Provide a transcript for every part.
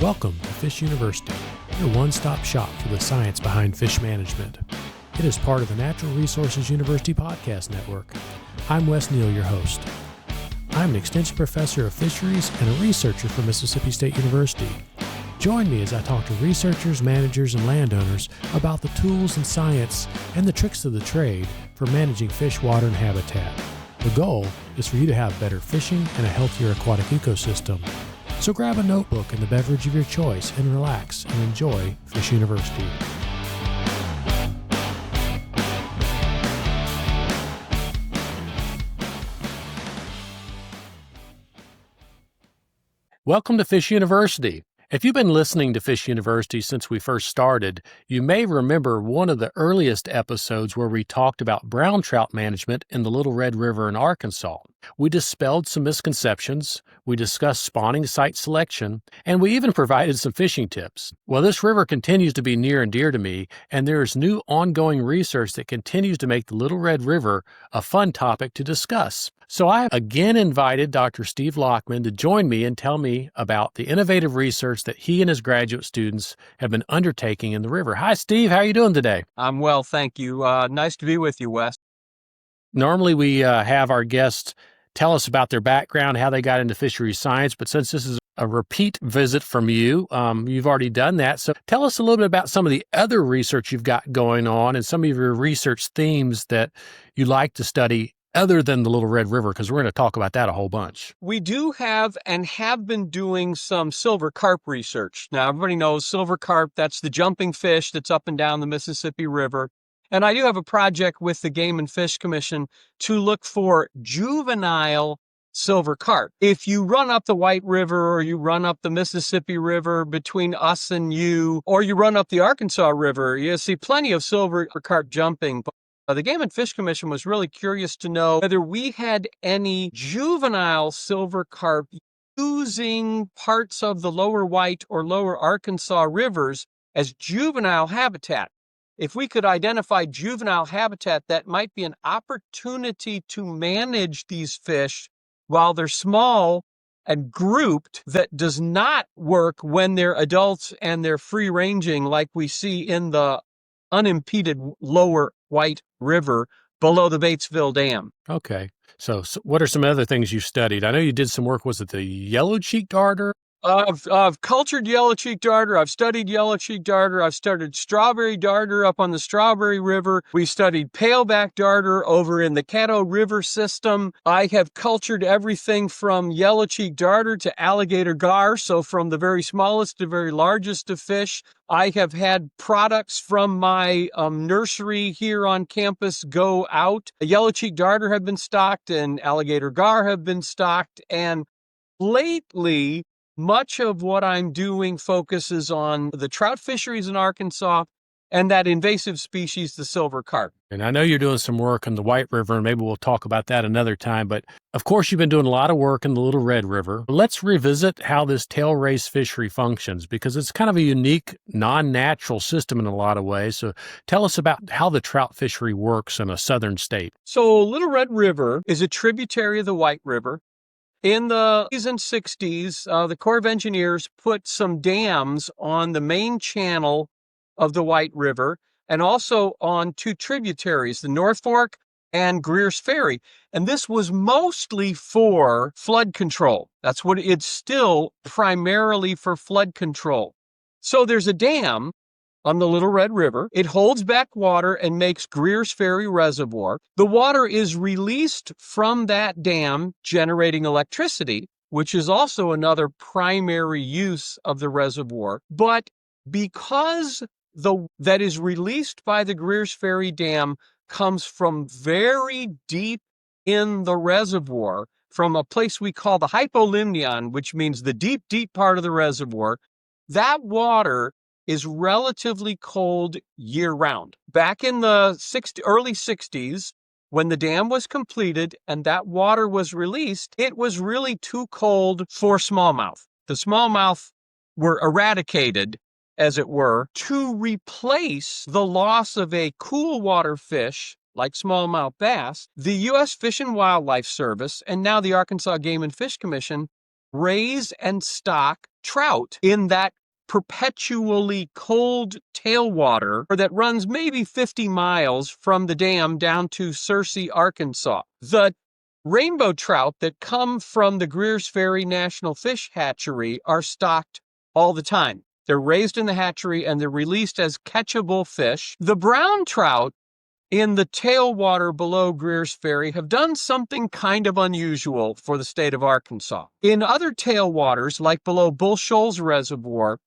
Welcome to Fish University, your one-stop shop for the science behind fish management. It is part of the Natural Resources University Podcast Network. I'm Wes Neal, your host. I'm an extension professor of fisheries and a researcher for Mississippi State University. Join me as I talk to researchers, managers, and landowners about the tools and science and the tricks of the trade for managing fish, water, and habitat. The goal is for you to have better fishing and a healthier aquatic ecosystem. So grab a notebook and the beverage of your choice and relax and enjoy Fish University. Welcome to Fish University. If you've been listening to Fish University since we first started, you may remember one of the earliest episodes where we talked about brown trout management in the Little Red River in Arkansas. We dispelled some misconceptions, we discussed spawning site selection, and we even provided some fishing tips. Well, this river continues to be near and dear to me, and there is new ongoing research that continues to make the Little Red River a fun topic to discuss. So I again invited Dr. Steve Lochmann to join me and tell me about the innovative research that he and his graduate students have been undertaking in the river. Hi, Steve. How are you doing today? I'm well, thank you. Nice to be with you, Wes. Normally, we have our guests tell us about their background, how they got into fisheries science, but since this is a repeat visit from you, you've already done that. So tell us a little bit about some of the other research you've got going on and some of your research themes that you like to study other than the Little Red River, because we're going to talk about that a whole bunch. We do have and have been doing some silver carp research. Now, everybody knows silver carp, that's the jumping fish that's up and down the Mississippi River. And I do have a project with the Game and Fish Commission to look for juvenile silver carp. If you run up the White River or you run up the Mississippi River between us and you, or you run up the Arkansas River, you see plenty of silver carp jumping. The Game and Fish Commission was really curious to know whether we had any juvenile silver carp using parts of the lower White or lower Arkansas rivers as juvenile habitat. If we could identify juvenile habitat, that might be an opportunity to manage these fish while they're small and grouped. That does not work when they're adults and they're free-ranging like we see in the unimpeded lower White River below the Batesville Dam. Okay. So what are some other things you studied? I know you did some work, was it the yellow-cheeked darter? I've cultured yellow-cheeked darter. I've studied yellow-cheeked darter. I've studied strawberry darter up on the Strawberry River. We studied paleback darter over in the Caddo River system. I have cultured everything from yellow-cheeked darter to alligator gar, so from the very smallest to very largest of fish. I have had products from my nursery here on campus go out. Yellow-cheeked darter have been stocked and alligator gar have been stocked. And lately, much of what I'm doing focuses on the trout fisheries in Arkansas and that invasive species, the silver carp. And I know you're doing some work in the White River, and maybe we'll talk about that another time. But of course, you've been doing a lot of work in the Little Red River. Let's revisit how this tail race fishery functions, because it's kind of a unique, non-natural system in a lot of ways. So tell us about how the trout fishery works in a southern state. So Little Red River is a tributary of the White River. In the 50s and 60s, the Corps of Engineers put some dams on the main channel of the White River and also on two tributaries, the North Fork and Greers Ferry. And this was mostly for flood control. That's what it's still primarily for flood control. So there's a dam on the Little Red River. It holds back water and makes Greers Ferry Reservoir. The water is released from that dam, generating electricity, which is also another primary use of the reservoir. But because that is released by the Greers Ferry Dam comes from very deep in the reservoir, from a place we call the hypolimnion, which means the deep, deep part of the reservoir, that water is relatively cold year-round. Back in the early 60s, when the dam was completed and that water was released, it was really too cold for smallmouth. The smallmouth were eradicated, as it were, to replace the loss of a cool water fish like smallmouth bass. The U.S. Fish and Wildlife Service and now the Arkansas Game and Fish Commission raise and stock trout in that perpetually cold tailwater that runs maybe 50 miles from the dam down to Searcy, Arkansas. The rainbow trout that come from the Greers Ferry National Fish Hatchery are stocked all the time. They're raised in the hatchery and they're released as catchable fish. The brown trout in the tailwater below Greers Ferry have done something kind of unusual for the state of Arkansas. In other tailwaters, like below Bull Shoals Reservoir,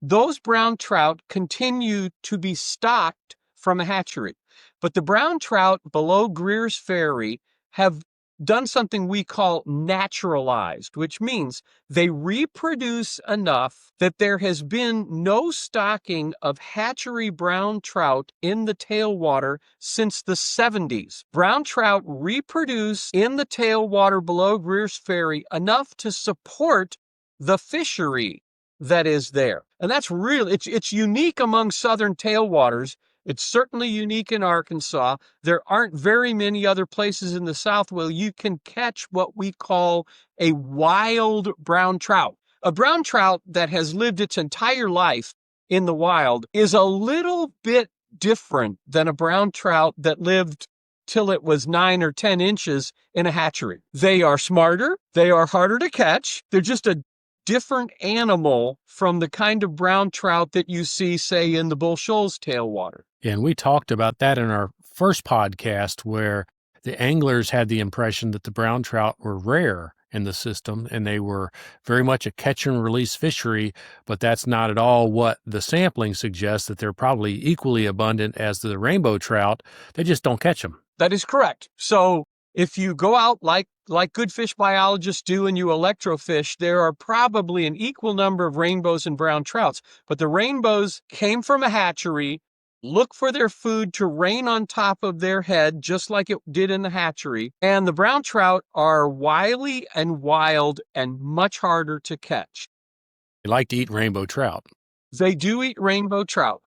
those brown trout continue to be stocked from a hatchery. But the brown trout below Greers Ferry have done something we call naturalized, which means they reproduce enough that there has been no stocking of hatchery brown trout in the tailwater since the 70s. Brown trout reproduce in the tailwater below Greers Ferry enough to support the fishery that is there. And that's real. It's unique among southern tailwaters. It's certainly unique in Arkansas. There aren't very many other places in the South where you can catch what we call a wild brown trout. A brown trout that has lived its entire life in the wild is a little bit different than a brown trout that lived till it was 9 or 10 inches in a hatchery. They are smarter. They are harder to catch. They're just a different animal from the kind of brown trout that you see, say, in the Bull Shoals tailwater. And we talked about that in our first podcast, where the anglers had the impression that the brown trout were rare in the system and they were very much a catch and release fishery, but that's not at all what the sampling suggests, that they're probably equally abundant as the rainbow trout. They just don't catch them. That is correct. So if you go out like good fish biologists do and you electrofish, there are probably an equal number of rainbows and brown trouts. But the rainbows came from a hatchery, look for their food to rain on top of their head, just like it did in the hatchery. And the brown trout are wily and wild and much harder to catch. They like to eat rainbow trout. They do eat rainbow trout.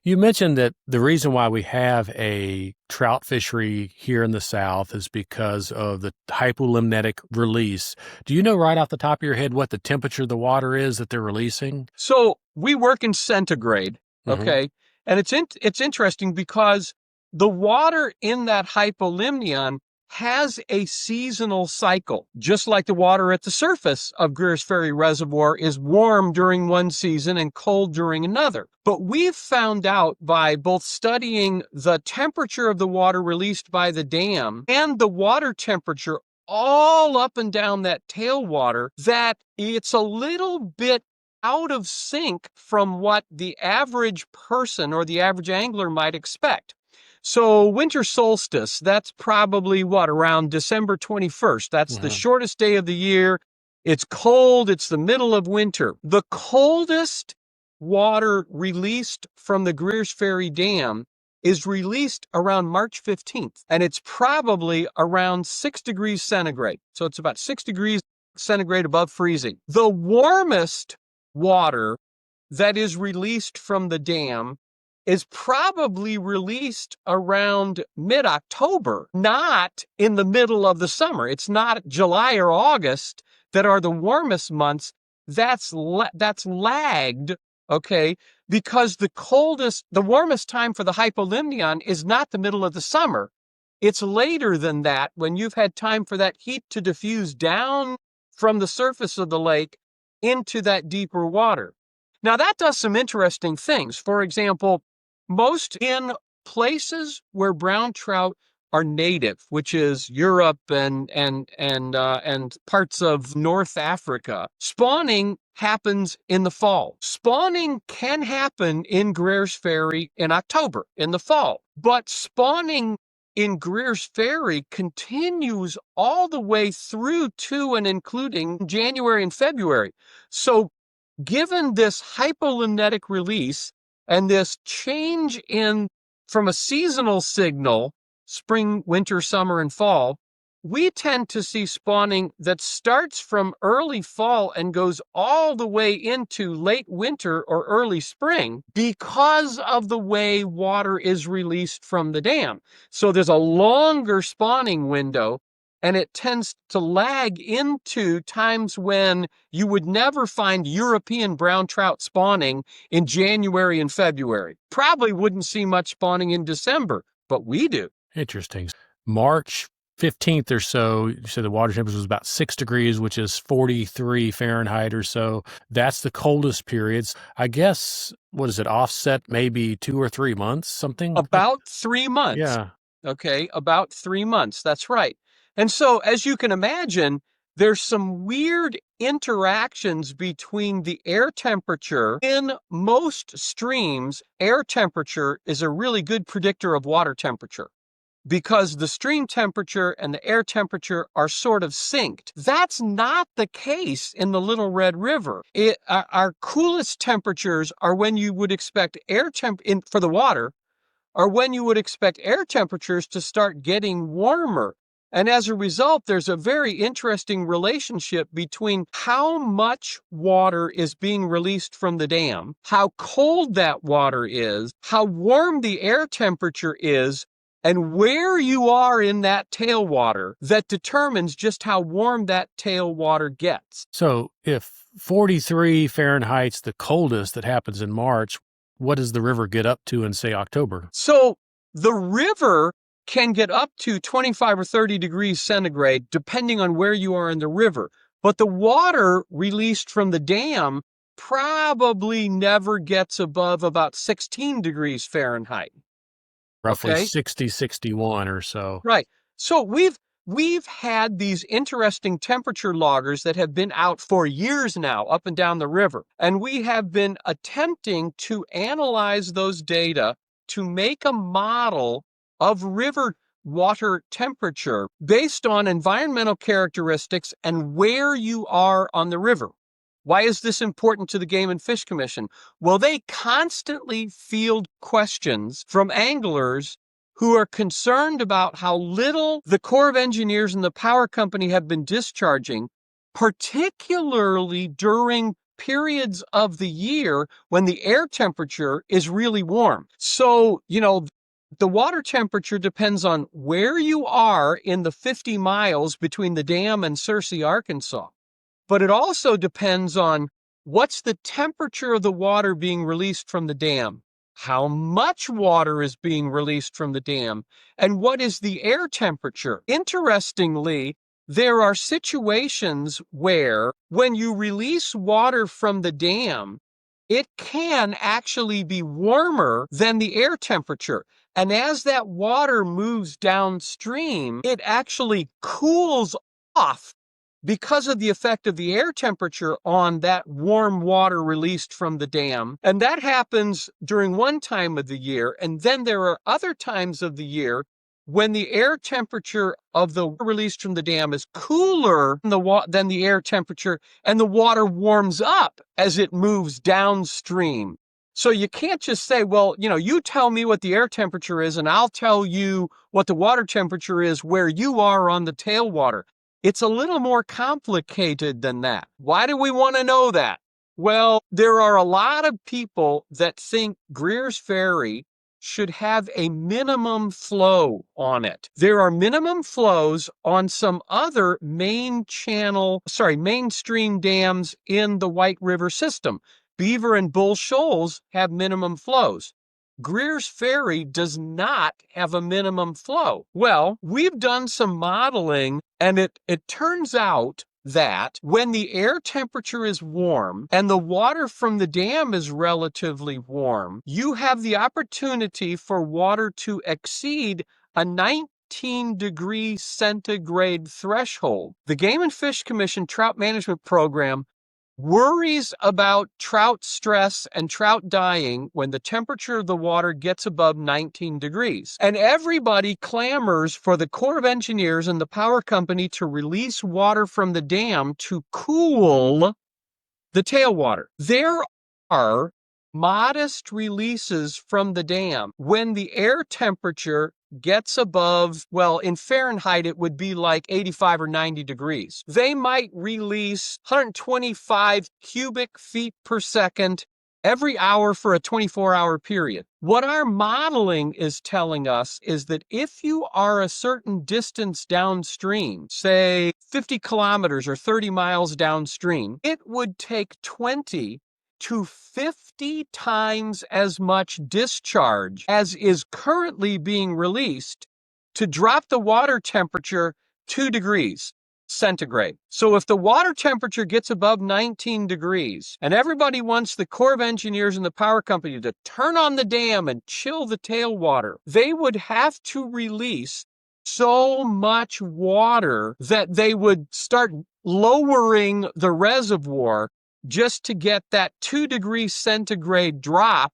You mentioned that the reason why we have a trout fishery here in the South is because of the hypolimnetic release. Do you know right off the top of your head what the temperature of the water is that they're releasing? So we work in centigrade, okay? And it's interesting because the water in that hypolimnion has a seasonal cycle, just like the water at the surface of Greers Ferry Reservoir is warm during one season and cold during another. But we've found out by both studying the temperature of the water released by the dam and the water temperature all up and down that tailwater that it's a little bit out of sync from what the average person or the average angler might expect. So winter solstice, that's probably around December 21st. That's the shortest day of the year. It's cold. It's the middle of winter. The coldest water released from the Greers Ferry Dam is released around March 15th, and it's probably around 6 degrees centigrade. So it's about 6 degrees centigrade above freezing. The warmest water that is released from the dam is probably released around mid-October, not in the middle of the summer. It's not July or August that are the warmest months. That's lagged, okay, because the warmest time for the hypolimnion is not the middle of the summer. It's later than that, when you've had time for that heat to diffuse down from the surface of the lake into that deeper water. Now, that does some interesting things. For example, most in places where brown trout are native, which is Europe and parts of North Africa, spawning happens in the fall. Spawning can happen in Greers Ferry in October, in the fall, but spawning in Greers Ferry continues all the way through to and including January and February. So given this hypolimnetic release and this change from a seasonal signal, spring, winter, summer, and fall, we tend to see spawning that starts from early fall and goes all the way into late winter or early spring because of the way water is released from the dam. So there's a longer spawning window and it tends to lag into times when you would never find European brown trout spawning in January and February. Probably wouldn't see much spawning in December, but we do. Interesting. March 15th or so, you said the water temperature was about 6 degrees, which is 43 Fahrenheit or so. That's the coldest periods. I guess, what is it, offset maybe 2 or 3 months, something? About 3 months. Yeah. Okay, about 3 months. That's right. And so, as you can imagine, there's some weird interactions between the air temperature. In most streams, air temperature is a really good predictor of water temperature because the stream temperature and the air temperature are sort of synced. That's not the case in the Little Red River. Our coolest temperatures are when you would expect for the water, are when you would expect air temperatures to start getting warmer. And as a result, there's a very interesting relationship between how much water is being released from the dam, how cold that water is, how warm the air temperature is, and where you are in that tailwater that determines just how warm that tailwater gets. So if 43 Fahrenheit's the coldest that happens in March, what does the river get up to in, say, October? So the river can get up to 25 or 30 degrees centigrade, depending on where you are in the river. But the water released from the dam probably never gets above about 16 degrees Fahrenheit. Roughly Okay? 60, 61 or so. Right. So we've had these interesting temperature loggers that have been out for years now up and down the river. And we have been attempting to analyze those data to make a model of river water temperature based on environmental characteristics and where you are on the river. Why is this important to the Game and Fish Commission? Well, they constantly field questions from anglers who are concerned about how little the Corps of Engineers and the power company have been discharging, particularly during periods of the year when the air temperature is really warm. So, the water temperature depends on where you are in the 50 miles between the dam and Searcy, Arkansas. But it also depends on what's the temperature of the water being released from the dam, how much water is being released from the dam, and what is the air temperature. Interestingly, there are situations where when you release water from the dam, it can actually be warmer than the air temperature. And as that water moves downstream, it actually cools off because of the effect of the air temperature on that warm water released from the dam. And that happens during one time of the year. And then there are other times of the year when the air temperature of the water released from the dam is cooler than the air temperature, and the water warms up as it moves downstream. So you can't just say, well, you tell me what the air temperature is, and I'll tell you what the water temperature is where you are on the tailwater. It's a little more complicated than that. Why do we want to know that? Well, there are a lot of people that think Greers Ferry should have a minimum flow on it. There are minimum flows on some other mainstream dams in the White River system. Beaver and Bull Shoals have minimum flows. Greers Ferry does not have a minimum flow. Well, we've done some modeling, and it turns out that when the air temperature is warm and the water from the dam is relatively warm, you have the opportunity for water to exceed a 19-degree centigrade threshold. The Game and Fish Commission Trout Management Program worries about trout stress and trout dying when the temperature of the water gets above 19 degrees. And everybody clamors for the Corps of Engineers and the power company to release water from the dam to cool the tailwater. There are modest releases from the dam when the air temperature gets above, well, in Fahrenheit, it would be like 85 or 90 degrees. They might release 125 cubic feet per second every hour for a 24-hour period. What our modeling is telling us is that if you are a certain distance downstream, say 50 kilometers or 30 miles downstream, it would take 20 to 50 times as much discharge as is currently being released to drop the water temperature 2 degrees centigrade. So if the water temperature gets above 19 degrees and everybody wants the Corps of Engineers and the power company to turn on the dam and chill the tailwater, they would have to release so much water that they would start lowering the reservoir just to get that 2 degrees centigrade drop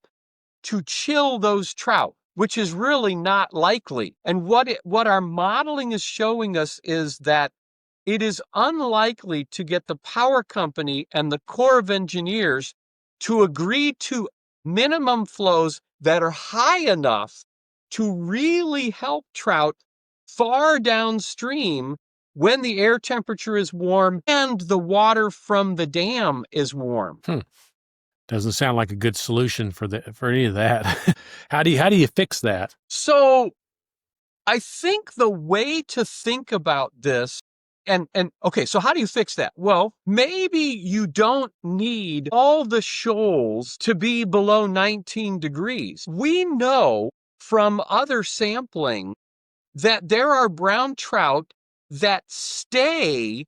to chill those trout, which is really not likely. And what our modeling is showing us is that it is unlikely to get the power company and the Corps of Engineers to agree to minimum flows that are high enough to really help trout far downstream when the air temperature is warm and the water from the dam is warm. Doesn't sound like a good solution for any of that. How do you fix that? So I think the way to think about this, and okay, so how do you fix that? Well, maybe you don't need all the shoals to be below 19 degrees. We know from other sampling that there are brown trout that stay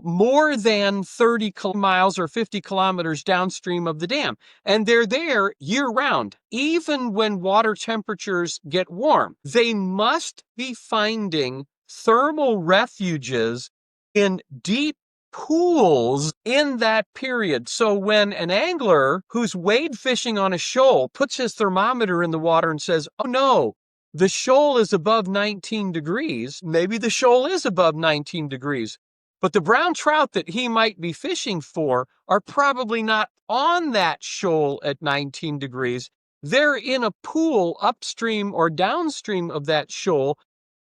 more than 30 miles or 50 kilometers downstream of the dam. And they're there year round, even when water temperatures get warm. They must be finding thermal refuges in deep pools in that period. So when an angler who's wade fishing on a shoal puts his thermometer in the water and says, oh no, the shoal is above 19 degrees, maybe the shoal is above 19 degrees. But the brown trout that he might be fishing for are probably not on that shoal at 19 degrees. They're in a pool upstream or downstream of that shoal,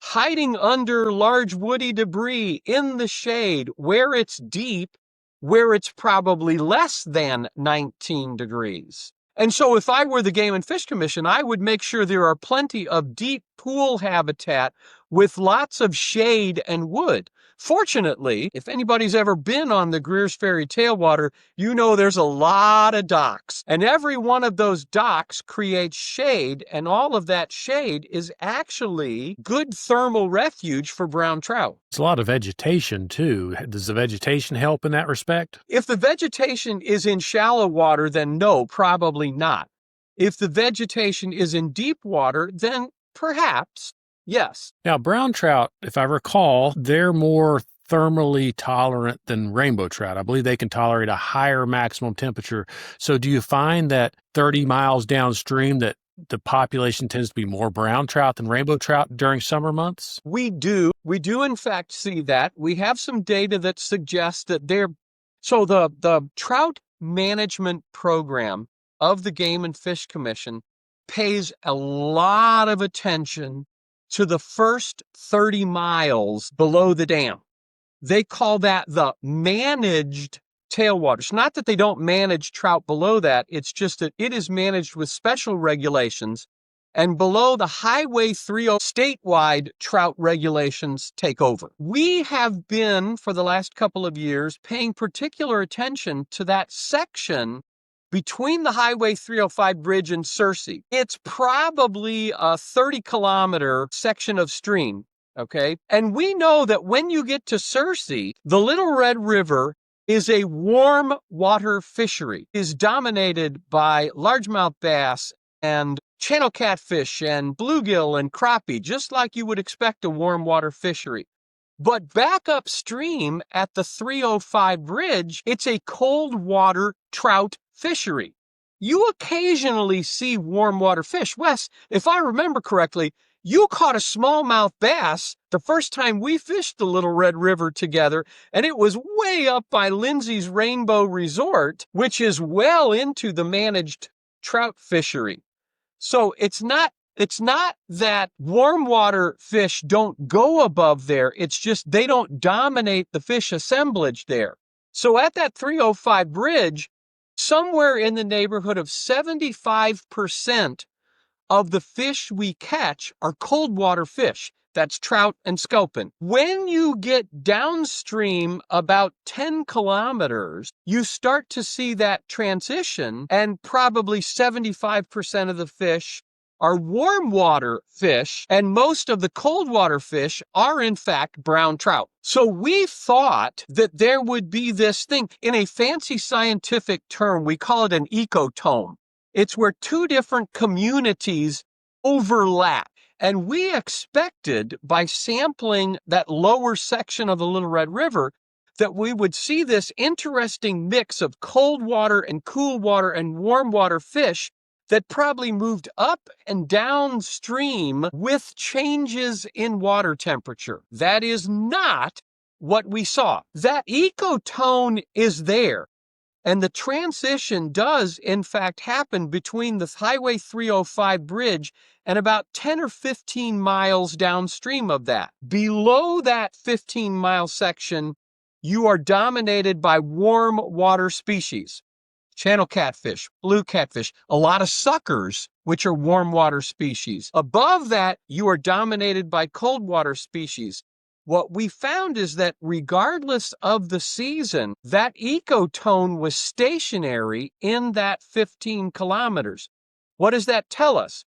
hiding under large woody debris in the shade where it's deep, where it's probably less than 19 degrees. And so if I were the Game and Fish Commission, I would make sure there are plenty of deep pool habitat with lots of shade and wood. Fortunately, if anybody's ever been on the Greers Ferry tailwater, you know there's a lot of docks. And every one of those docks creates shade, and all of that shade is actually good thermal refuge for brown trout. It's a lot of vegetation, too. Does the vegetation help in that respect? If the vegetation is in shallow water, then no, probably not. If the vegetation is in deep water, then perhaps, yes. Now, brown trout, if I recall, they're more thermally tolerant than rainbow trout. I believe they can tolerate a higher maximum temperature. So do you find that 30 miles downstream that the population tends to be more brown trout than rainbow trout during summer months? We do. We do, in fact, see that. We have some data that suggests that so the trout management program of the Game and Fish Commission pays a lot of attention to the first 30 miles below the dam. They call that the managed tailwaters. Not that they don't manage trout below that, it's just that it is managed with special regulations, and below the Highway 30 statewide trout regulations take over. We have been, for the last couple of years, paying particular attention to that section between the Highway 305 bridge and Searcy. It's probably a 30-kilometer section of stream, okay? And we know that when you get to Searcy, the Little Red River is a warm water fishery. It is dominated by largemouth bass and channel catfish and bluegill and crappie, just like you would expect a warm water fishery. But back upstream at the 305 bridge, it's a cold water trout fishery. You occasionally see warm water fish. Wes, if I remember correctly, you caught a smallmouth bass the first time we fished the Little Red River together, and it was way up by Lindsay's Rainbow Resort, which is well into the managed trout fishery. So it's not that warm water fish don't go above there. It's just they don't dominate the fish assemblage there. So at that 305 bridge, somewhere in the neighborhood of 75% of the fish we catch are cold water fish. That's trout and sculpin. When you get downstream about 10 kilometers, you start to see that transition, and probably 75% of the fish are warm water fish, and most of the cold water fish are in fact brown trout. So we thought that there would be this thing. In a fancy scientific term, we call it an ecotone. It's where two different communities overlap. And we expected, by sampling that lower section of the Little Red River, that we would see this interesting mix of cold water and cool water and warm water fish that probably moved up and downstream with changes in water temperature. That is not what we saw. That ecotone is there. And the transition does, in fact, happen between the Highway 305 bridge and about 10 or 15 miles downstream of that. Below that 15-mile section, you are dominated by warm water species. Channel catfish, blue catfish, a lot of suckers, which are warm water species. Above that, you are dominated by cold water species. What we found is that regardless of the season, that ecotone was stationary in that 15 kilometers. What does that tell us?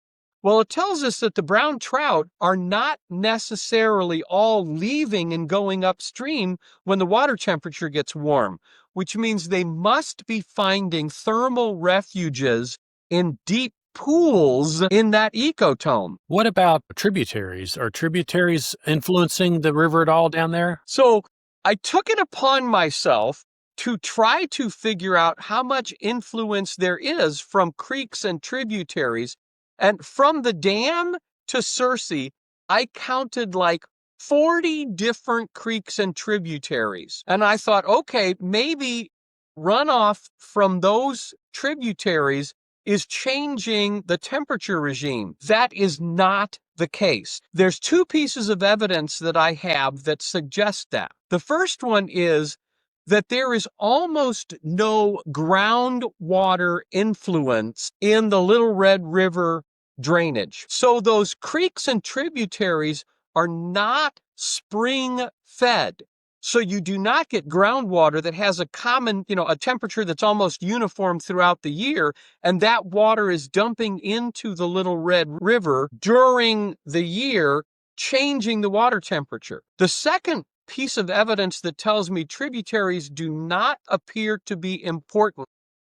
Well, it tells us that the brown trout are not necessarily all leaving and going upstream when the water temperature gets warm, which means they must be finding thermal refuges in deep pools in that ecotone. What about tributaries? Are tributaries influencing the river at all down there? So I took it upon myself to try to figure out how much influence there is from creeks and tributaries. And from the dam to Searcy, I counted like 40 different creeks and tributaries. And I thought, okay, maybe runoff from those tributaries is changing the temperature regime. That is not the case. There's two pieces of evidence that I have that suggest that. The first one is that there is almost no groundwater influence in the Little Red River drainage. So those creeks and tributaries are not spring fed. So you do not get groundwater that has a common, a temperature that's almost uniform throughout the year, and that water is dumping into the Little Red River during the year, changing the water temperature. The second piece of evidence that tells me tributaries do not appear to be important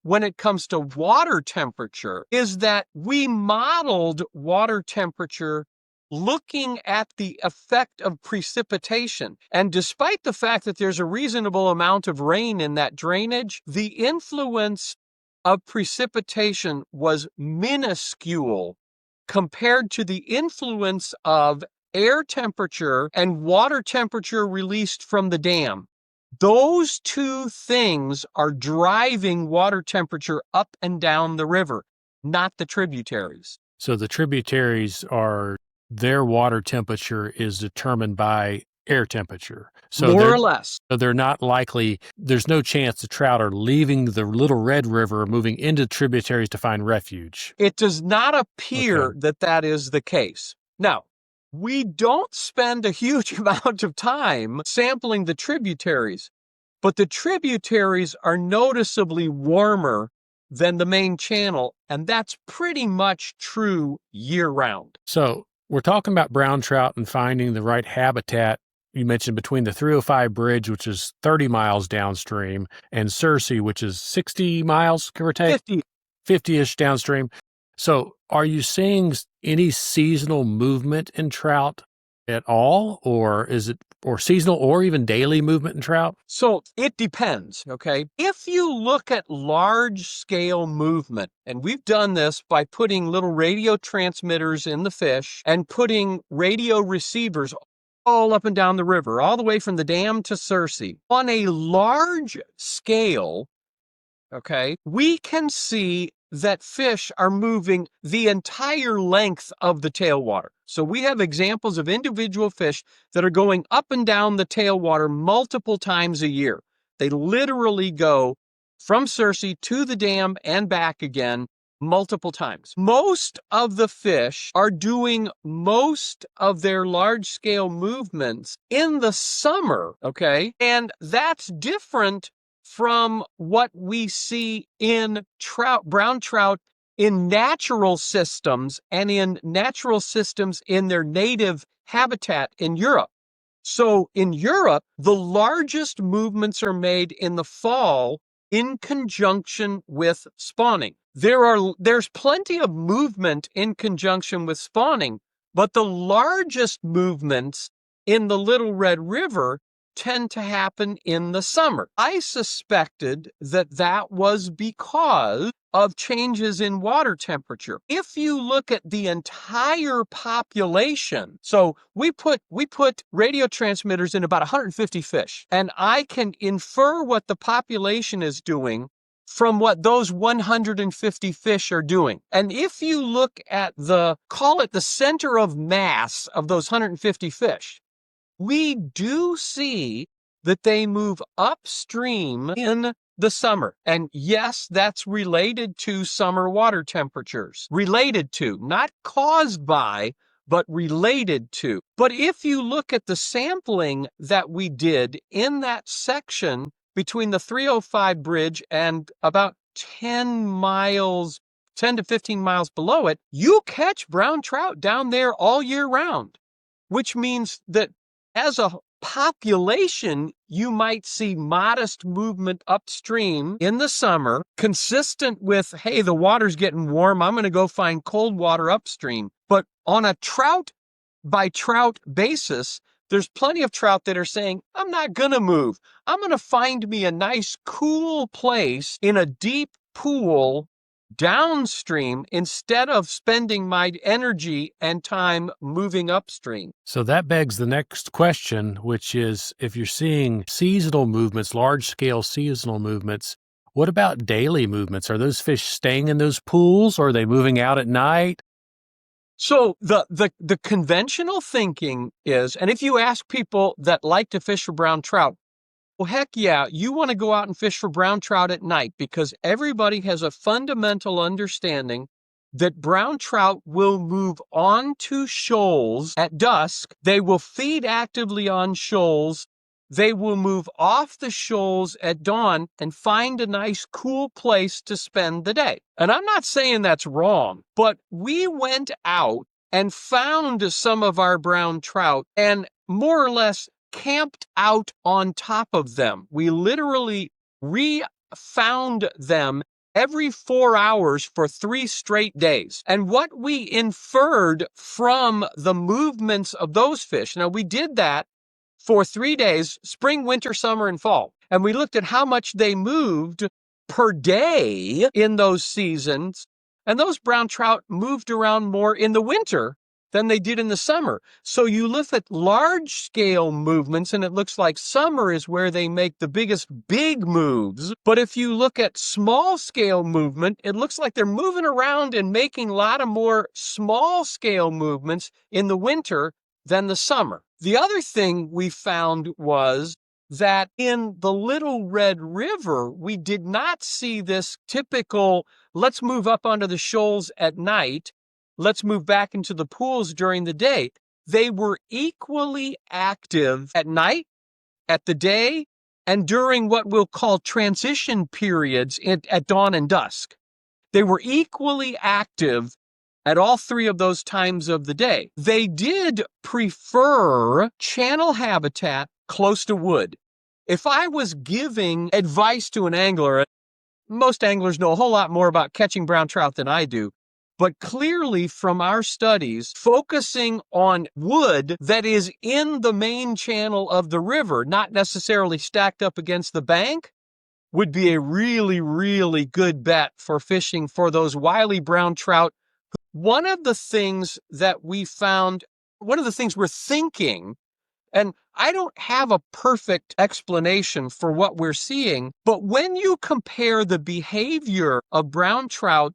when it comes to water temperature is that we modeled water temperature looking at the effect of precipitation. And despite the fact that there's a reasonable amount of rain in that drainage, the influence of precipitation was minuscule compared to the influence of air temperature and water temperature released from the dam. Those two things are driving water temperature up and down the river, not the tributaries. So the tributaries are, their water temperature is determined by air temperature. So more or less. So they're not likely, there's no chance the trout are leaving the Little Red River, moving into tributaries to find refuge. It does not appear that is the case. Now, we don't spend a huge amount of time sampling the tributaries, but the tributaries are noticeably warmer than the main channel, and that's pretty much true year-round. So we're talking about brown trout and finding the right habitat. You mentioned between the 305 bridge, which is 30 miles downstream, and Searcy, which is 60 miles, give or take? 50-ish downstream. So are you seeing any seasonal movement in trout at all, or is it seasonal or even daily movement in trout? So it depends, okay? If you look at large-scale movement, and we've done this by putting little radio transmitters in the fish and putting radio receivers all up and down the river, all the way from the dam to Searcy. On a large scale, okay, we can see that fish are moving the entire length of the tailwater. So we have examples of individual fish that are going up and down the tailwater multiple times a year. They literally go from Searcy to the dam and back again multiple times. Most of the fish are doing most of their large-scale movements in the summer, okay? And that's different from what we see in trout, brown trout, in natural systems and in natural systems in their native habitat in Europe. So in Europe, the largest movements are made in the fall in conjunction with spawning. There's plenty of movement in conjunction with spawning, but the largest movements in the Little Red River tend to happen in the summer. I suspected that that was because of changes in water temperature. If you look at the entire population, so we put radio transmitters in about 150 fish, and I can infer what the population is doing from what those 150 fish are doing. And if you look at call it the center of mass of those 150 fish, we do see that they move upstream in the summer. And yes, that's related to summer water temperatures. Related to, not caused by, but related to. But if you look at the sampling that we did in that section between the 305 bridge and about 10 to 15 miles below it, you catch brown trout down there all year round, which means that as a population, you might see modest movement upstream in the summer, consistent with, hey, the water's getting warm, I'm going to go find cold water upstream. But on a trout by trout basis, there's plenty of trout that are saying, I'm not going to move. I'm going to find me a nice cool place in a deep pool downstream instead of spending my energy and time moving upstream. So that begs the next question, which is, if you're seeing seasonal movements, large-scale seasonal movements, what about daily movements? Are those fish staying in those pools, or are they moving out at night? So the conventional thinking is, and if you ask people that like to fish for brown trout, well, heck yeah, you want to go out and fish for brown trout at night, because everybody has a fundamental understanding that brown trout will move onto shoals at dusk. They will feed actively on shoals. They will move off the shoals at dawn and find a nice cool place to spend the day. And I'm not saying that's wrong, but we went out and found some of our brown trout and more or less camped out on top of them. We literally re-found them every 4 hours for 3 straight days. And what we inferred from the movements of those fish, now we did that for 3 days, spring, winter, summer, and fall. And we looked at how much they moved per day in those seasons. And those brown trout moved around more in the winter than they did in the summer. So you look at large scale movements and it looks like summer is where they make the biggest big moves. But if you look at small scale movement, it looks like they're moving around and making a lot of more small scale movements in the winter than the summer. The other thing we found was that in the Little Red River, we did not see this typical, let's move up onto the shoals at night, let's move back into the pools during the day. They were equally active at night, at the day, and during what we'll call transition periods at dawn and dusk. They were equally active at all 3 of those times of the day. They did prefer channel habitat close to wood. If I was giving advice to an angler, most anglers know a whole lot more about catching brown trout than I do. But clearly from our studies, focusing on wood that is in the main channel of the river, not necessarily stacked up against the bank, would be a really, really good bet for fishing for those wily brown trout. One of the things that we found, one of the things we're thinking, and I don't have a perfect explanation for what we're seeing, but when you compare the behavior of brown trout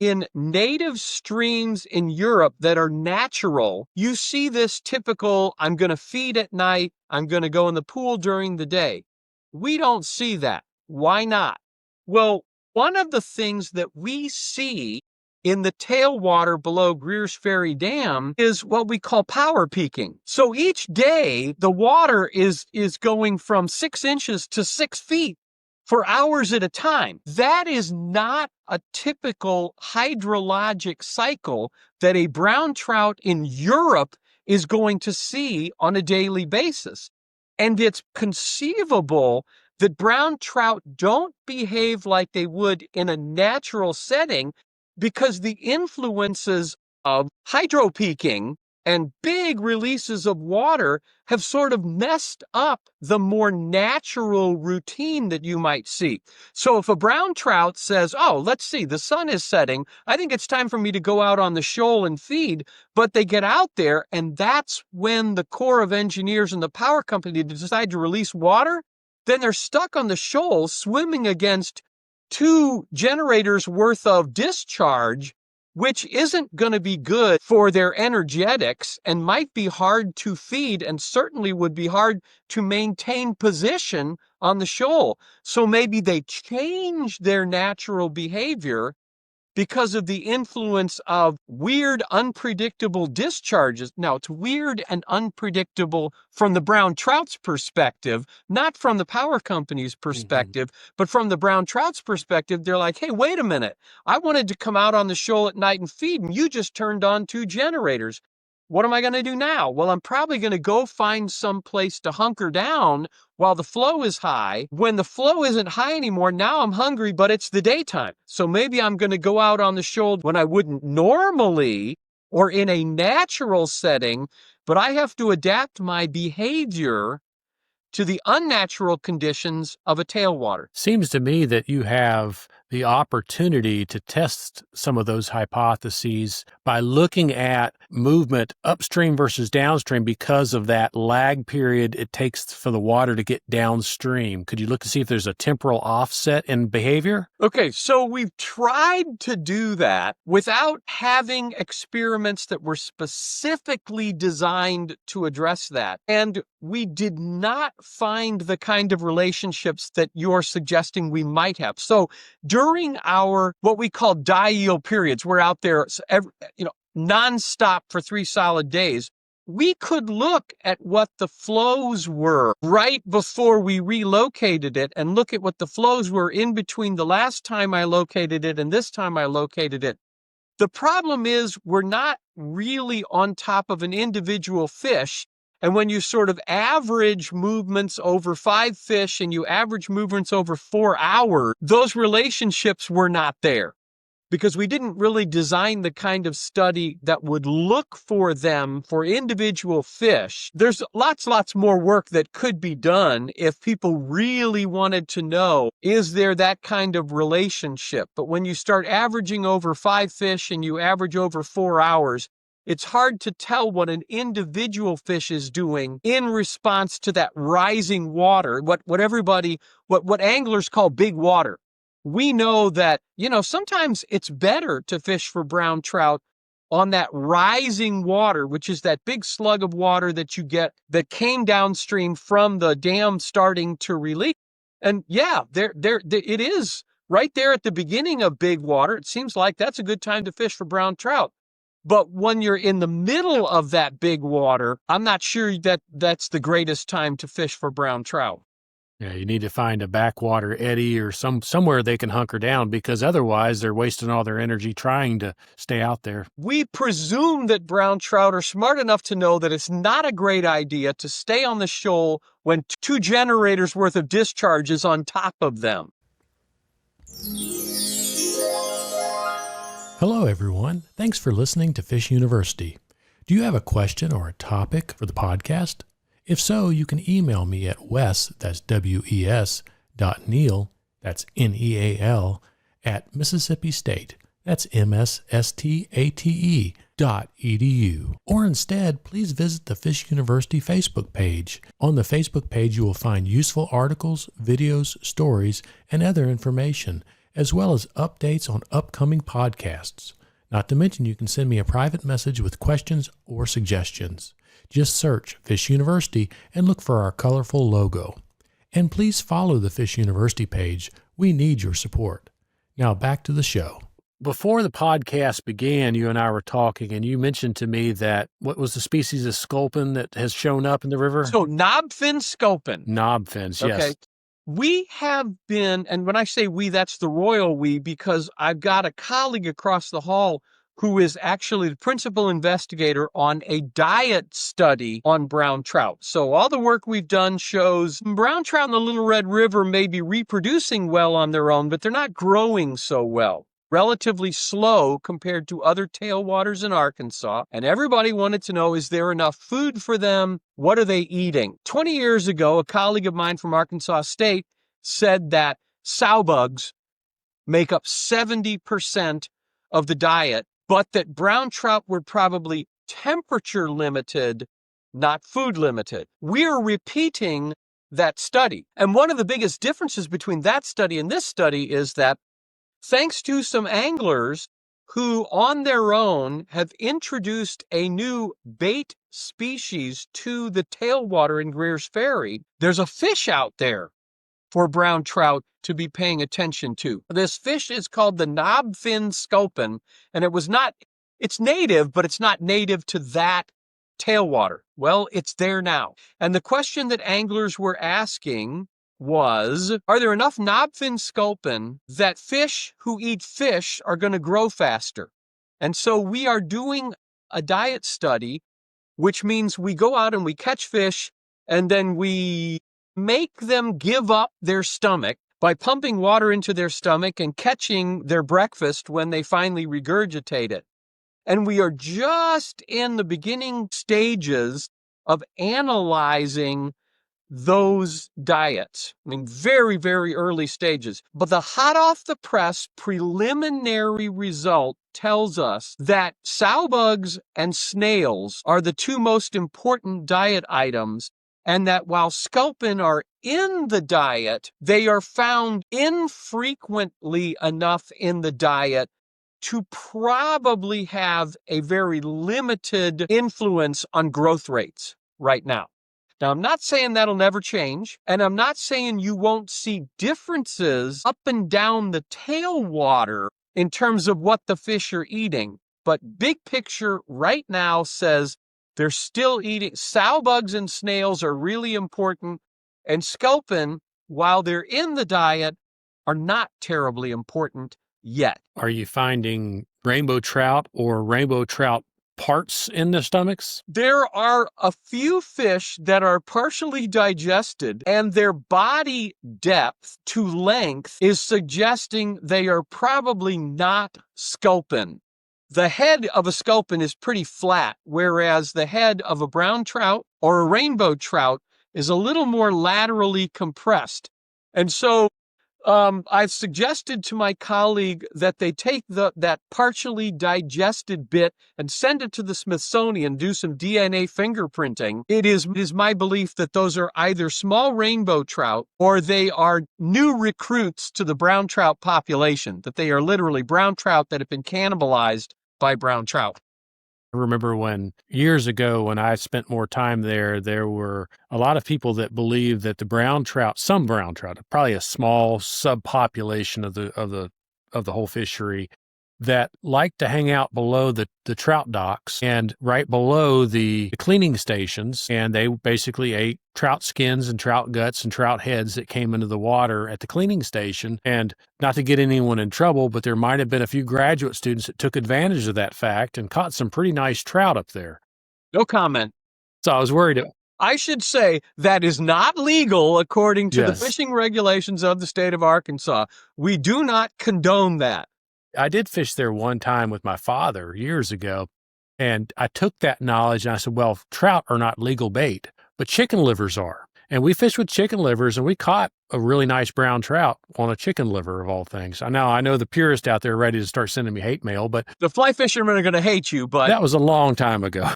in native streams in Europe that are natural, you see this typical, I'm going to feed at night, I'm going to go in the pool during the day. We don't see that. Why not? Well, one of the things that we see in the tailwater below Greers Ferry Dam is what we call power peaking. So each day, the water is going from 6 inches to 6 feet for hours at a time. That is not a typical hydrologic cycle that a brown trout in Europe is going to see on a daily basis. And it's conceivable that brown trout don't behave like they would in a natural setting because the influences of hydropeaking and big releases of water have sort of messed up the more natural routine that you might see. So if a brown trout says, oh, let's see, the sun is setting, I think it's time for me to go out on the shoal and feed, but they get out there and that's when the Corps of Engineers and the power company decide to release water, then they're stuck on the shoal swimming against 2 generators worth of discharge, which isn't going to be good for their energetics and might be hard to feed and certainly would be hard to maintain position on the shoal. So maybe they change their natural behavior because of the influence of weird, unpredictable discharges. Now, it's weird and unpredictable from the brown trout's perspective, not from the power company's perspective, but from the brown trout's perspective, they're like, hey, wait a minute. I wanted to come out on the shoal at night and feed, and you just turned on 2 generators. What am I going to do now? Well, I'm probably going to go find some place to hunker down while the flow is high. When the flow isn't high anymore, now I'm hungry, but it's the daytime. So maybe I'm going to go out on the shoal when I wouldn't normally or in a natural setting, but I have to adapt my behavior to the unnatural conditions of a tailwater. Seems to me that you have the opportunity to test some of those hypotheses by looking at movement upstream versus downstream because of that lag period it takes for the water to get downstream. Could you look to see if there's a temporal offset in behavior? Okay, so we've tried to do that without having experiments that were specifically designed to address that. And we did not find the kind of relationships that you're suggesting we might have. So during our what we call die-yield periods, we're out there nonstop for 3 solid days, we could look at what the flows were right before we relocated it and look at what the flows were in between the last time I located it and this time I located it. The problem is we're not really on top of an individual fish. And when you sort of average movements over 5 fish and you average movements over 4 hours, those relationships were not there because we didn't really design the kind of study that would look for them for individual fish. There's lots more work that could be done if people really wanted to know, is there that kind of relationship? But when you start averaging over 5 fish and you average over 4 hours, it's hard to tell what an individual fish is doing in response to that rising water, what anglers call big water. We know that, sometimes it's better to fish for brown trout on that rising water, which is that big slug of water that you get that came downstream from the dam starting to release. And yeah, there it is right there at the beginning of big water. It seems like that's a good time to fish for brown trout. But when you're in the middle of that big water, I'm not sure that that's the greatest time to fish for brown trout. Yeah, you need to find a backwater eddy or somewhere they can hunker down because otherwise they're wasting all their energy trying to stay out there. We presume that brown trout are smart enough to know that it's not a great idea to stay on the shoal when 2 generators worth of discharge is on top of them. Hello, everyone. Thanks for listening to Fish University. Do you have a question or a topic for the podcast? If so, you can email me at wes, that's W-E-S, .neal, that's N-E-A-L, at Mississippi State, that's M-S-S-T-A-T-E, .edu. Or instead, please visit the Fish University Facebook page. On the Facebook page, you will find useful articles, videos, stories, and other information, as well as updates on upcoming podcasts. Not to mention, you can send me a private message with questions or suggestions. Just search Fish University and look for our colorful logo. And please follow the Fish University page, We need your support. Now back to the show. Before the podcast began, you and I were talking, and you mentioned to me that what was the species of sculpin that has shown up in the river? So knobfin sculpin. Knobfins, yes. Okay. We have been, and when I say we, that's the royal we, because I've got a colleague across the hall who is actually the principal investigator on a diet study on brown trout. So all the work we've done shows brown trout in the Little Red River may be reproducing well on their own, but they're not growing so well. Relatively slow compared to other tailwaters in Arkansas. And everybody wanted to know, is there enough food for them? What are they eating? 20 years ago, a colleague of mine from Arkansas State said that sow bugs make up 70% of the diet, but that brown trout were probably temperature limited, not food limited. We're repeating that study. And one of the biggest differences between that study and this study is that thanks to some anglers who on their own have introduced a new bait species to the tailwater in Greers Ferry, there's a fish out there for brown trout to be paying attention to. This fish is called the knobfin sculpin, and it's native, but it's not native to that tailwater. Well, it's there now. And the question that anglers were asking was, are there enough knobfin sculpin that fish who eat fish are going to grow faster? And so we are doing a diet study, which means we go out and we catch fish, and then we make them give up their stomach by pumping water into their stomach and catching their breakfast when they finally regurgitate it. And we are just in the beginning stages of analyzing those diets. I mean, very, very early stages. But the hot off the press preliminary result tells us that sow bugs and snails are the two most important diet items, and that while sculpin are in the diet, they are found infrequently enough in the diet to probably have a very limited influence on growth rates right now. Now, I'm not saying that'll never change, and I'm not saying you won't see differences up and down the tailwater in terms of what the fish are eating, but big picture right now says they're still eating. Sow bugs and snails are really important, and sculpin, while they're in the diet, are not terribly important yet. Are you finding rainbow trout or rainbow trout parts in the stomachs? There are a few fish that are partially digested, and their body depth to length is suggesting they are probably not sculpin. The head of a sculpin is pretty flat, whereas the head of a brown trout or a rainbow trout is a little more laterally compressed. And so I've suggested to my colleague that they take that partially digested bit and send it to the Smithsonian, do some DNA fingerprinting. It is my belief that those are either small rainbow trout or they are new recruits to the brown trout population, that they are literally brown trout that have been cannibalized by brown trout. I remember years ago when I spent more time there were a lot of people that believed that some brown trout, probably a small subpopulation of the whole fishery, that like to hang out below the trout docks and right below the cleaning stations. And they basically ate trout skins and trout guts and trout heads that came into the water at the cleaning station. And not to get anyone in trouble, but there might have been a few graduate students that took advantage of that fact and caught some pretty nice trout up there. No comment. So I was worried. I should say that is not legal according to the Yes. fishing regulations of the state of Arkansas. We do not condone that. I did fish there one time with my father years ago, and I took that knowledge and I said, well, trout are not legal bait, but chicken livers are. And we fished with chicken livers, and we caught a really nice brown trout on a chicken liver of all things. I know the purists out there are ready to start sending me hate mail, but the fly fishermen are going to hate you, but that was a long time ago.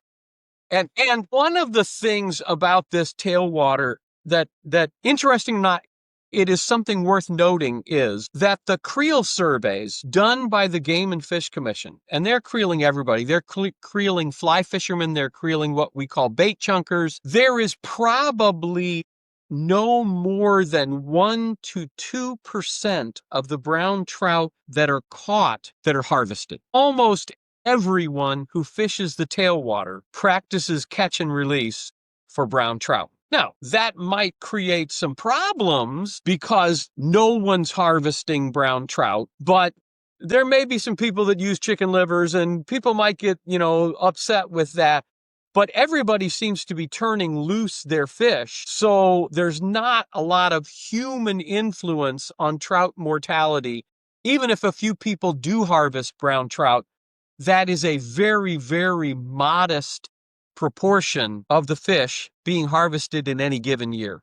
And one of the things about this tailwater that interesting or not, it is something worth noting is that the creel surveys done by the Game and Fish Commission, and they're creeling everybody. They're creeling fly fishermen. They're creeling what we call bait chunkers. There is probably no more than 1 to 2% of the brown trout that are caught that are harvested. Almost everyone who fishes the tailwater practices catch and release for brown trout. Now, that might create some problems because no one's harvesting brown trout, but there may be some people that use chicken livers and people might get, upset with that. But everybody seems to be turning loose their fish. So there's not a lot of human influence on trout mortality. Even if a few people do harvest brown trout, that is a very, very modest proportion of the fish being harvested in any given year.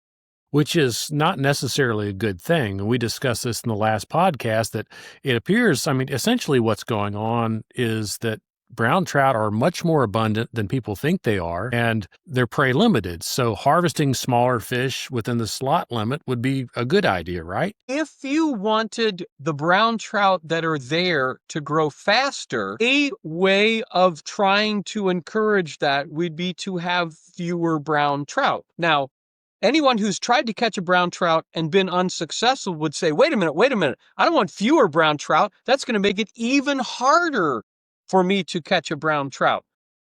Which is not necessarily a good thing. And we discussed this in the last podcast that it appears, essentially what's going on is that brown trout are much more abundant than people think they are, and they're prey limited. So harvesting smaller fish within the slot limit would be a good idea, right? If you wanted the brown trout that are there to grow faster, a way of trying to encourage that would be to have fewer brown trout. Now, anyone who's tried to catch a brown trout and been unsuccessful would say, wait a minute, I don't want fewer brown trout. That's going to make it even harder for me to catch a brown trout.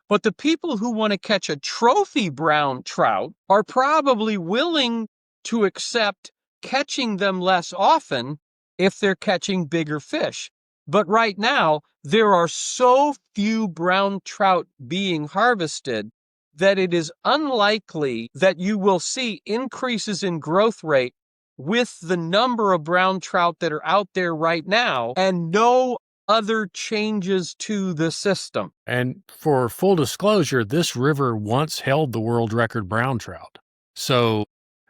But the people who want to catch a trophy brown trout are probably willing to accept catching them less often if they're catching bigger fish. But right now, there are so few brown trout being harvested that it is unlikely that you will see increases in growth rate with the number of brown trout that are out there right now and no other changes to the system. And for full disclosure, this river once held the world record brown trout. So,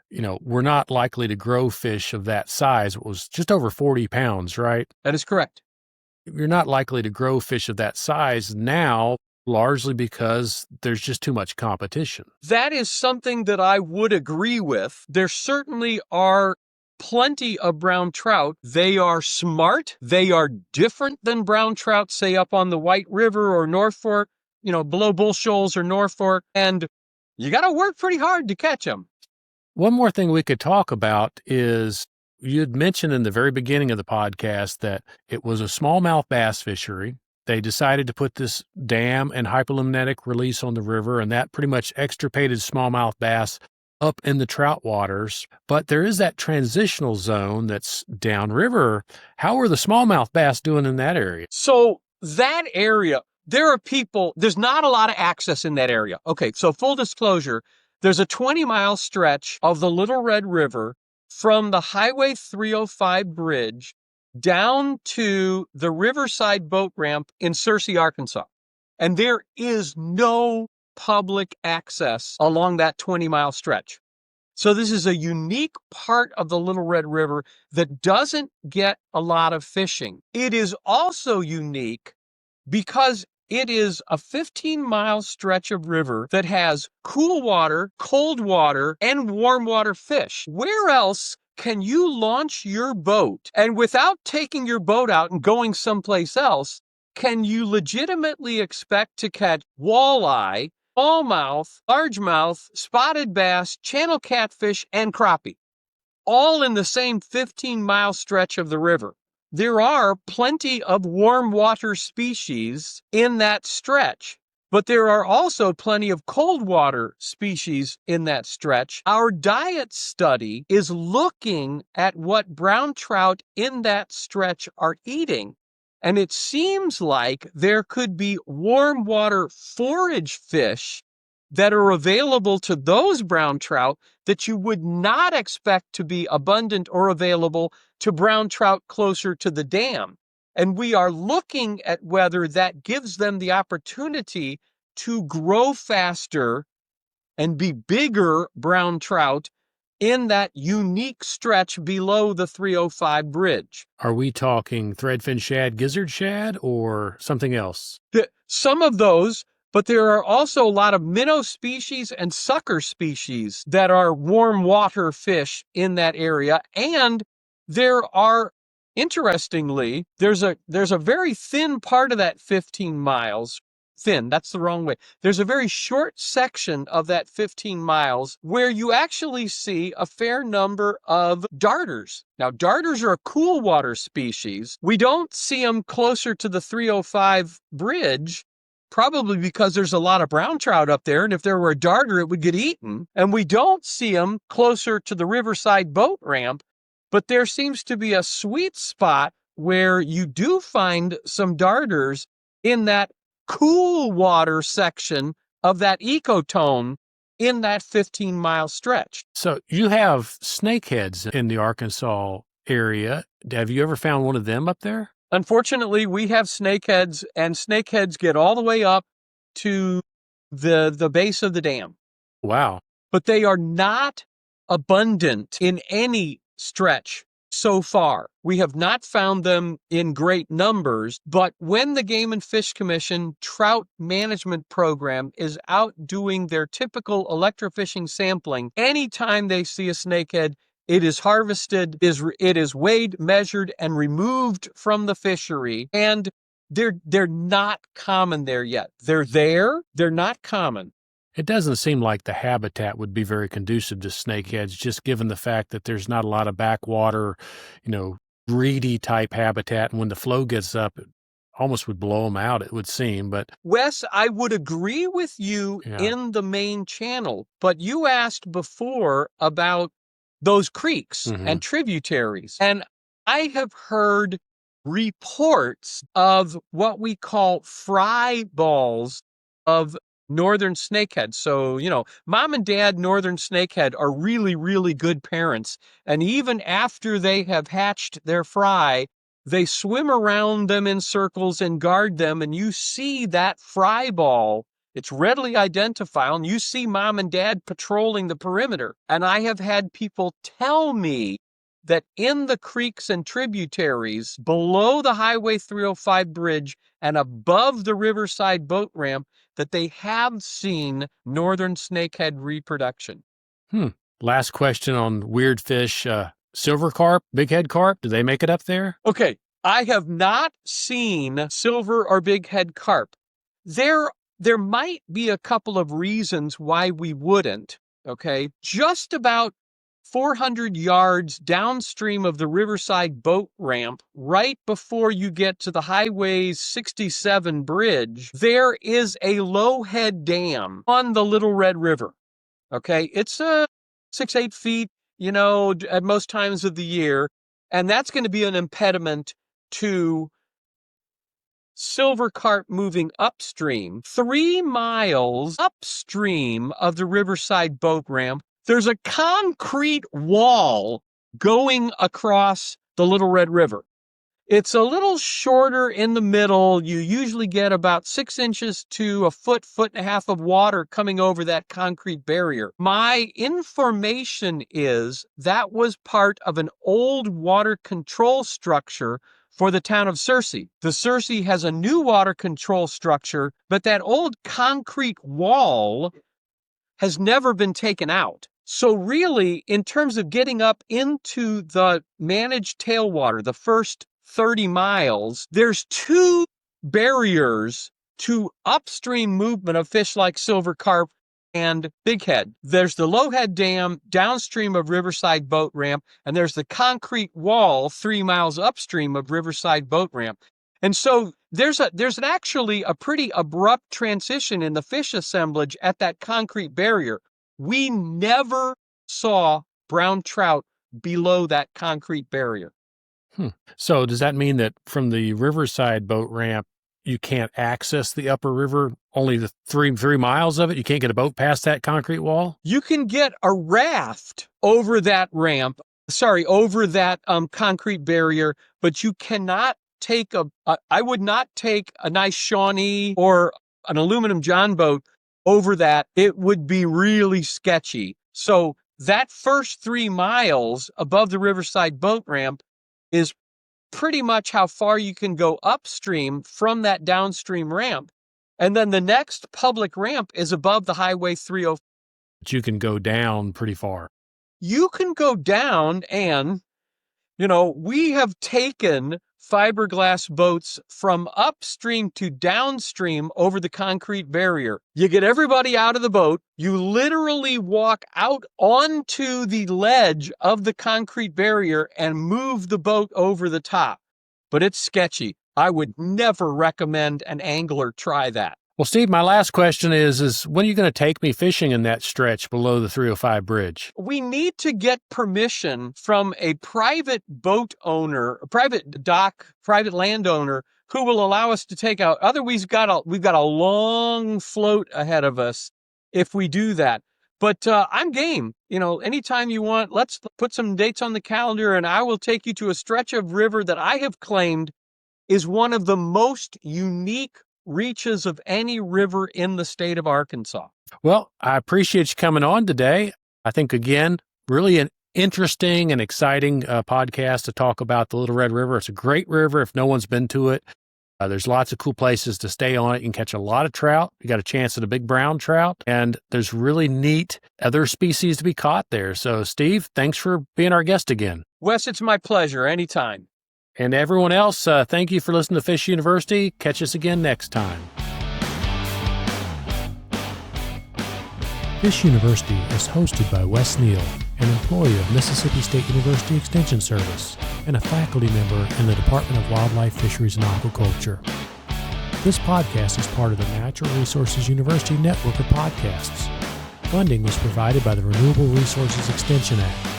we're not likely to grow fish of that size. It was just over 40 pounds, right? That is correct. You're not likely to grow fish of that size now, largely because there's just too much competition. That is something that I would agree with. There certainly are plenty of brown trout. They are smart. They are different than brown trout, say up on the White River or North Fork, below Bull Shoals or North Fork. And you got to work pretty hard to catch them. One more thing we could talk about is you had mentioned in the very beginning of the podcast that it was a smallmouth bass fishery. They decided to put this dam and hyperlimnetic release on the river, and that pretty much extirpated smallmouth bass up in the trout waters. But there is that transitional zone that's downriver. How are the smallmouth bass doing in that area? So that area, there's not a lot of access in that area. Okay, so full disclosure, there's a 20-mile stretch of the Little Red River from the Highway 305 bridge down to the Riverside boat ramp in Searcy, Arkansas. And there is no public access along that 20-mile stretch. So this is a unique part of the Little Red River that doesn't get a lot of fishing. It is also unique because it is a 15-mile stretch of river that has cool water, cold water, and warm water fish. Where else can you launch your boat and without taking your boat out and going someplace else, can you legitimately expect to catch walleye, smallmouth, largemouth, spotted bass, channel catfish, and crappie, all in the same 15-mile stretch of the river? There are plenty of warm water species in that stretch, but there are also plenty of cold water species in that stretch. Our diet study is looking at what brown trout in that stretch are eating, and it seems like there could be warm water forage fish that are available to those brown trout that you would not expect to be abundant or available to brown trout closer to the dam. And we are looking at whether that gives them the opportunity to grow faster and be bigger brown trout in that unique stretch below the 305 bridge. Are we talking threadfin shad, gizzard shad, or something else? Some of those, but there are also a lot of minnow species and sucker species that are warm water fish in that area. And there are, interestingly, there's a very thin part of that 15 miles thin. That's the wrong way. There's a very short section of that 15 miles where you actually see a fair number of darters. Now, darters are a cool water species. We don't see them closer to the 305 bridge, probably because there's a lot of brown trout up there, and if there were a darter, it would get eaten. And we don't see them closer to the Riverside boat ramp, but there seems to be a sweet spot where you do find some darters in that cool water section of that ecotone in that 15-mile stretch. So you have snakeheads in the Arkansas area. Have you ever found one of them up there? Unfortunately, we have snakeheads, and snakeheads get all the way up to the base of the dam. Wow. But they are not abundant in any stretch so far. We have not found them in great numbers, but when the Game and Fish Commission trout management program is out doing their typical electrofishing sampling, anytime they see a snakehead, it is harvested, it is weighed, measured, and removed from the fishery, and they're not common there yet. They're there, they're not common. It doesn't seem like the habitat would be very conducive to snakeheads, just given the fact that there's not a lot of backwater, reedy type habitat. And when the flow gets up, it almost would blow them out, it would seem. But Wes, I would agree with you in the main channel, but you asked before about those creeks and tributaries. And I have heard reports of what we call fry balls of northern snakehead. So, mom and dad northern snakehead are really, really good parents. And even after they have hatched their fry, they swim around them in circles and guard them. And you see that fry ball. It's readily identifiable. And you see mom and dad patrolling the perimeter. And I have had people tell me that in the creeks and tributaries below the Highway 305 bridge and above the Riverside boat ramp, that they have seen northern snakehead reproduction. Last question on weird fish. Silver carp, bighead carp, do they make it up there? Okay, I have not seen silver or bighead carp. There might be a couple of reasons why we wouldn't, okay? Just about 400 yards downstream of the Riverside boat ramp, right before you get to the Highway 67 bridge, there is a low-head dam on the Little Red River. Okay, it's 6-8 feet, at most times of the year, and that's going to be an impediment to silver carp moving upstream. 3 miles upstream of the Riverside boat ramp, there's a concrete wall going across the Little Red River. It's a little shorter in the middle. You usually get about 6 inches to a foot and a half of water coming over that concrete barrier. My information is that was part of an old water control structure for the town of Searcy. The Searcy has a new water control structure, but that old concrete wall has never been taken out. So really, in terms of getting up into the managed tailwater, the first 30 miles, there's 2 barriers to upstream movement of fish like silver carp and bighead. There's the Lowhead Dam downstream of Riverside boat ramp, and there's the concrete wall 3 miles upstream of Riverside boat ramp. And so there's actually a pretty abrupt transition in the fish assemblage at that concrete barrier. We never saw brown trout below that concrete barrier. So does that mean that from the Riverside boat ramp, you can't access the upper river, only the 3 miles of it? You can't get a boat past that concrete wall? You can get a raft over that over that concrete barrier, but you cannot take I would not take a nice Shawnee or an aluminum John boat over that. It would be really sketchy. So that first 3 miles above the Riverside boat ramp is pretty much how far you can go upstream from that downstream ramp. And then the next public ramp is above the Highway 305. But you can go down pretty far. You can go down, and You know, we have taken fiberglass boats from upstream to downstream over the concrete barrier. You get everybody out of the boat. You literally walk out onto the ledge of the concrete barrier and move the boat over the top. But it's sketchy. I would never recommend an angler try that. Well, Steve, my last question is when are you going to take me fishing in that stretch below the 305 bridge? We need to get permission from a private boat owner, a private dock, private landowner who will allow us to take out. Otherwise, we've got a long float ahead of us if we do that. But I'm game. You know, anytime you want, let's put some dates on the calendar and I will take you to a stretch of river that I have claimed is one of the most unique reaches of any river in the state of Arkansas. Well, I appreciate you coming on today. I think, again, really an interesting and exciting podcast to talk about the Little Red River. It's a great river if no one's been to it. There's lots of cool places to stay on it. You can catch a lot of trout. You got a chance at a big brown trout, and there's really neat other species to be caught there. So, Steve, thanks for being our guest again. Wes, it's my pleasure. Anytime. And everyone else, thank you for listening to Fish University. Catch us again next time. Fish University is hosted by Wes Neal, an employee of Mississippi State University Extension Service and a faculty member in the Department of Wildlife, Fisheries, and Aquaculture. This podcast is part of the Natural Resources University network of podcasts. Funding was provided by the Renewable Resources Extension Act.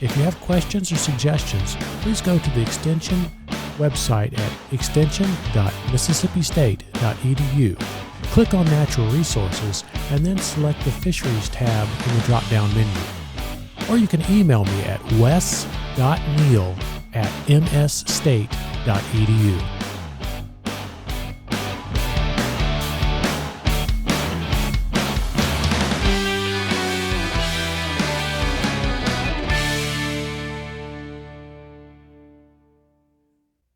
If you have questions or suggestions, please go to the Extension website at extension.mississippistate.edu. Click on Natural Resources and then select the Fisheries tab in the drop-down menu. Or you can email me at wes.neal@msstate.edu.